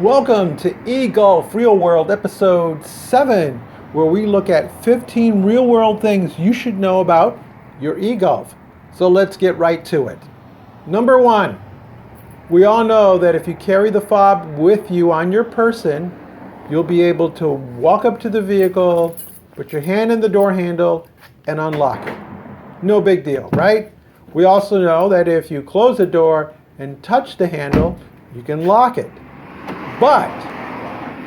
Welcome to eGolf Real World Episode 7, where we look at 15 real world things you should know about your eGolf. So let's get right to it. Number 1, we all know that if you carry the fob with you on your person, you'll be able to walk up to the vehicle, put your hand in the door handle, and unlock it. No big deal, right? We also know that if you close the door and touch the handle, you can lock it. But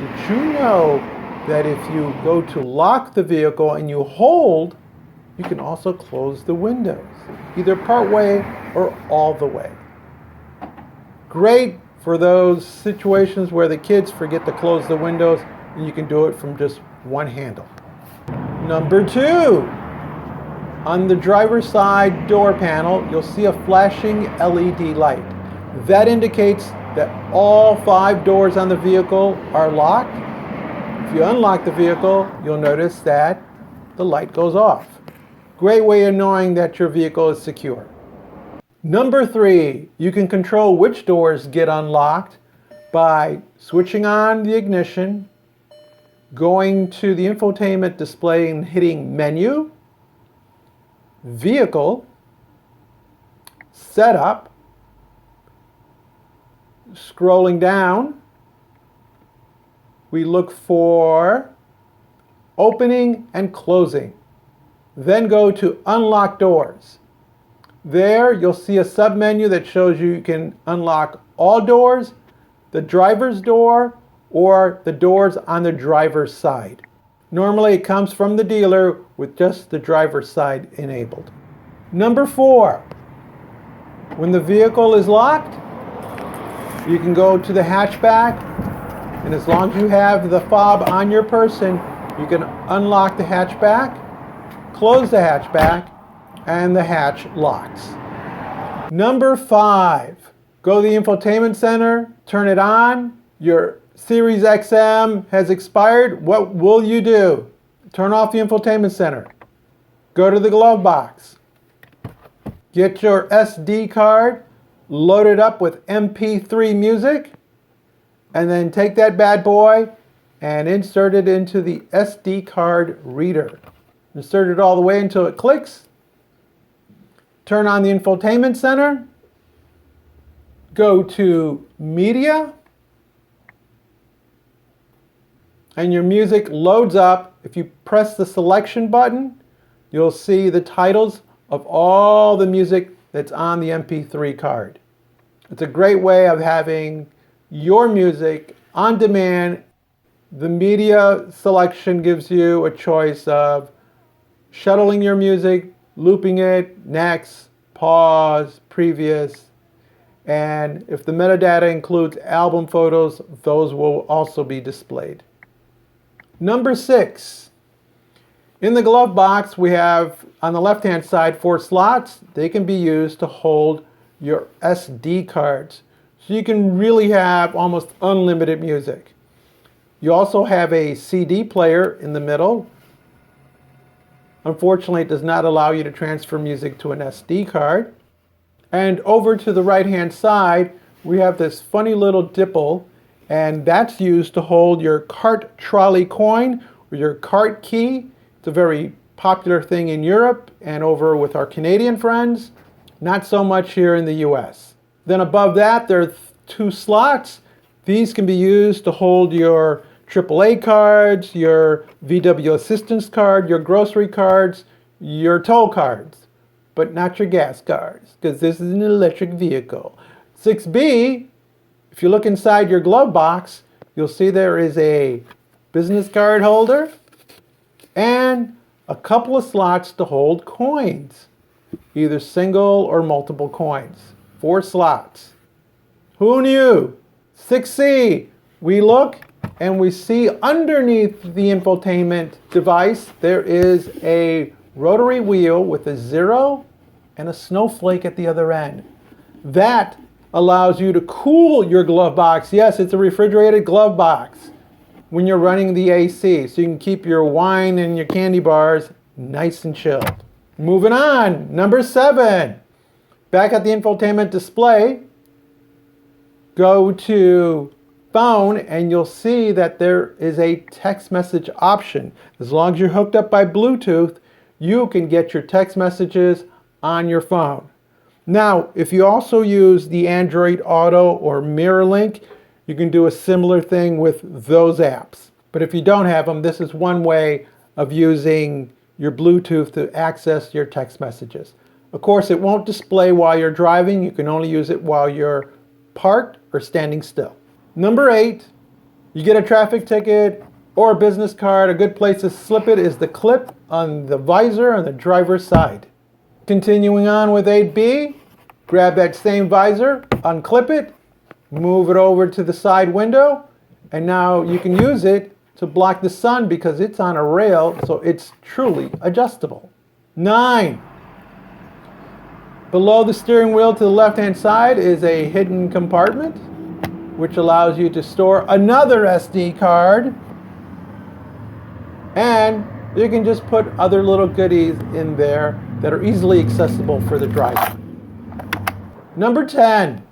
did you know that if you go to lock the vehicle and you hold, you can also close the windows, either part way or all the way. Great for those situations where the kids forget to close the windows and you can do it from just one handle. Number 2, on the driver's side door panel, you'll see a flashing LED light. That indicates that all 5 doors on the vehicle are locked. If you unlock the vehicle, you'll notice that the light goes off. Great way of knowing that your vehicle is secure. Number 3, you can control which doors get unlocked by switching on the ignition, going to the infotainment display and hitting Menu, Vehicle, Setup, scrolling down, we look for opening and closing. Then go to unlock doors. There you'll see a sub-menu that shows you can unlock all doors, the driver's door, or the doors on the driver's side. Normally it comes from the dealer with just the driver's side enabled. Number 4, when the vehicle is locked, you can go to the hatchback, and as long as you have the fob on your person, you can unlock the hatchback, close the hatchback, and the hatch locks. Number 5, go to the infotainment center, turn it on. Your Series XM has expired. What will you do? Turn off the infotainment center. Go to the glove box. Get your SD card, load it up with MP3 music, and then take that bad boy and insert it into the SD card reader. Insert it all the way until it clicks. Turn on the infotainment center. Go to Media. And your music loads up. If you press the selection button, you'll see the titles of all the music that's on the MP3 card. It's a great way of having your music on demand. The media selection gives you a choice of shuttling your music, looping it, next, pause, previous, and if the metadata includes album photos, those will also be displayed. Number 6, in the glove box we have on the left hand side 4 slots. They can be used to hold your SD cards. So you can really have almost unlimited music. You also have a CD player in the middle. Unfortunately, it does not allow you to transfer music to an SD card. And over to the right hand side, we have this funny little dipple, and that's used to hold your cart trolley coin or your cart key. It's a very popular thing in Europe and over with our Canadian friends. Not so much here in the US. Then above that, there are 2 slots. These can be used to hold your AAA cards, your VW assistance card, your grocery cards, your toll cards, but not your gas cards, because this is an electric vehicle. 6B, if you look inside your glove box, you'll see there is a business card holder and a couple of slots to hold coins, either single or multiple coins. 4 slots. Who knew? 6C, we look and we see underneath the infotainment device, there is a rotary wheel with a 0 and a snowflake at the other end. That allows you to cool your glove box. Yes, it's a refrigerated glove box when you're running the AC, so you can keep your wine and your candy bars nice and chilled. Moving on, number 7. Back at the infotainment display, go to phone and you'll see that there is a text message option. As long as you're hooked up by Bluetooth, you can get your text messages on your phone. Now, if you also use the Android Auto or MirrorLink, you can do a similar thing with those apps. But if you don't have them, this is one way of using your Bluetooth to access your text messages. Of course, it won't display while you're driving. You can only use it while you're parked or standing still. Number 8, you get a traffic ticket or a business card. A good place to slip it is the clip on the visor on the driver's side. Continuing on with 8B, grab that same visor, unclip it, move it over to the side window, and now you can use it to block the sun because it's on a rail, so it's truly adjustable. 9. Below the steering wheel to the left-hand side is a hidden compartment, which allows you to store another SD card, and you can just put other little goodies in there that are easily accessible for the driver. Number 10.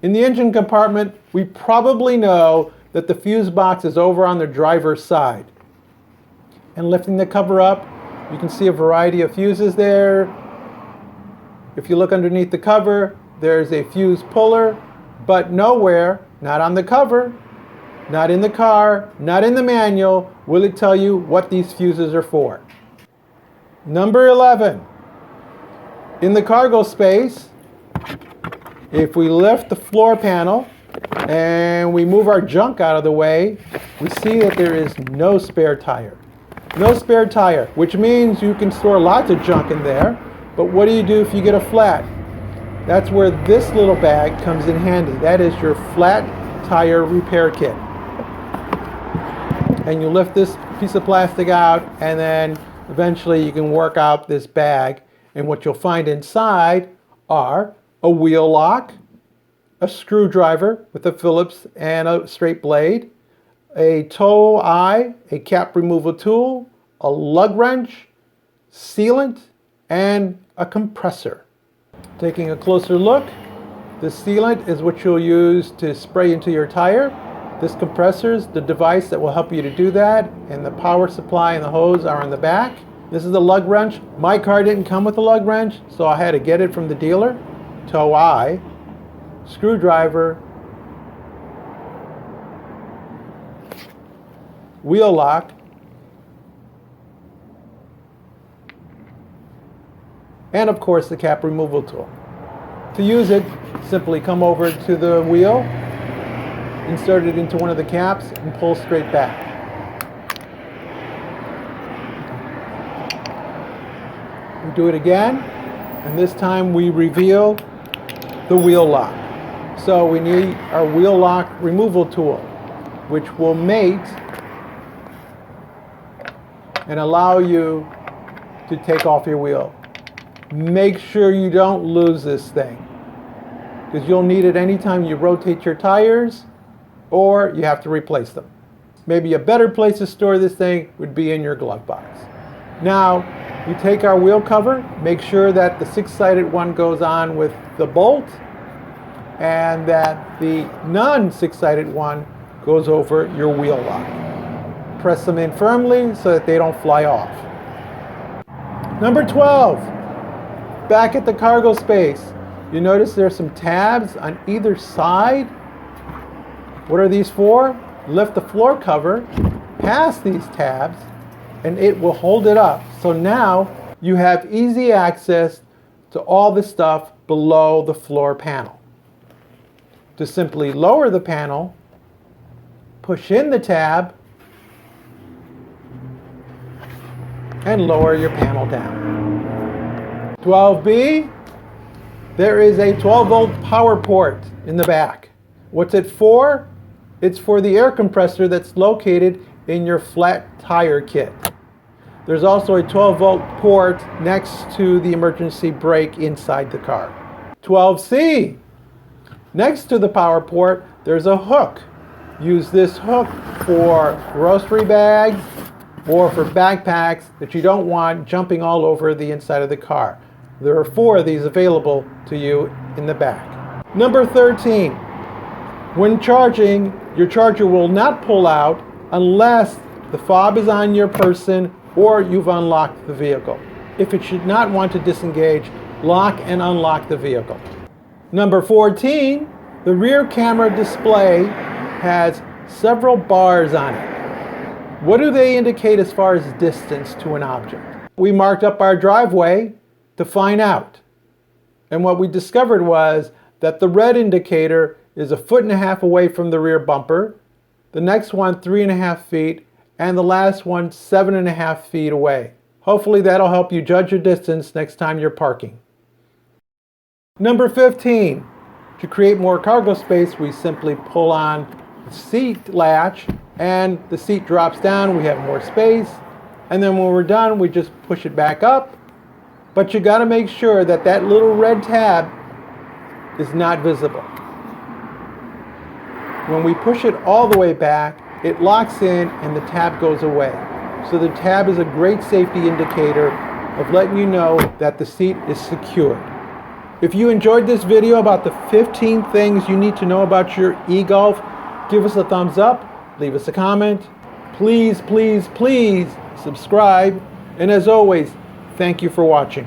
In the engine compartment, we probably know that the fuse box is over on the driver's side. And lifting the cover up, you can see a variety of fuses there. If you look underneath the cover, there's a fuse puller, but nowhere, not on the cover, not in the car, not in the manual, will it tell you what these fuses are for. Number 11. In the cargo space, if we lift the floor panel and we move our junk out of the way, we see that there is no spare tire. No spare tire, which means you can store lots of junk in there, but what do you do if you get a flat? That's where this little bag comes in handy. That is your flat tire repair kit. And you lift this piece of plastic out, and then eventually you can work out this bag, and what you'll find inside are a wheel lock, a screwdriver with a Phillips and a straight blade, a tow eye, a cap removal tool, a lug wrench, sealant, and a compressor. Taking a closer look, the sealant is what you'll use to spray into your tire. This compressor is the device that will help you to do that, and the power supply and the hose are in the back. This is the lug wrench. My car didn't come with a lug wrench, so I had to get it from the dealer. Tow eye, screwdriver, wheel lock, and of course the cap removal tool. To use it, simply come over to the wheel, insert it into one of the caps, and pull straight back. We do it again, and this time we reveal the wheel lock. So we need our wheel lock removal tool, which will mate and allow you to take off your wheel. Make sure you don't lose this thing, because you'll need it anytime you rotate your tires or you have to replace them. Maybe a better place to store this thing would be in your glove box. Now, we take our wheel cover, make sure that the 6-sided one goes on with the bolt and that the non-6-sided one goes over your wheel lock. Press them in firmly so that they don't fly off. Number 12, back at the cargo space. You notice there's some tabs on either side. What are these for? Lift the floor cover past these tabs and it will hold it up. So now you have easy access to all the stuff below the floor panel. To simply lower the panel, push in the tab, and lower your panel down. 12B, there is a 12-volt power port in the back. What's it for? It's for the air compressor that's located in your flat tire kit. There's also a 12-volt port next to the emergency brake inside the car. 12C, next to the power port, there's a hook. Use this hook for grocery bags or for backpacks that you don't want jumping all over the inside of the car. There are 4 of these available to you in the back. Number 13, When charging, your charger will not pull out unless the fob is on your person or you've unlocked the vehicle. If it should not want to disengage, lock and unlock the vehicle. Number 14, the rear camera display has several bars on it. What do they indicate as far as distance to an object? We marked up our driveway to find out. And what we discovered was that the red indicator is 1.5 feet away from the rear bumper, the next one 3.5 feet, and the last one 7.5 feet away. Hopefully that'll help you judge your distance next time you're parking. Number 15, to create more cargo space, we simply pull on the seat latch and the seat drops down, we have more space. And then when we're done, we just push it back up. But you gotta make sure that that little red tab is not visible. When we push it all the way back, it locks in and the tab goes away. So the tab is a great safety indicator of letting you know that the seat is secured. If you enjoyed this video about the 15 things you need to know about your e-Golf, give us a thumbs up, leave us a comment. Please, please, please subscribe. And as always, thank you for watching.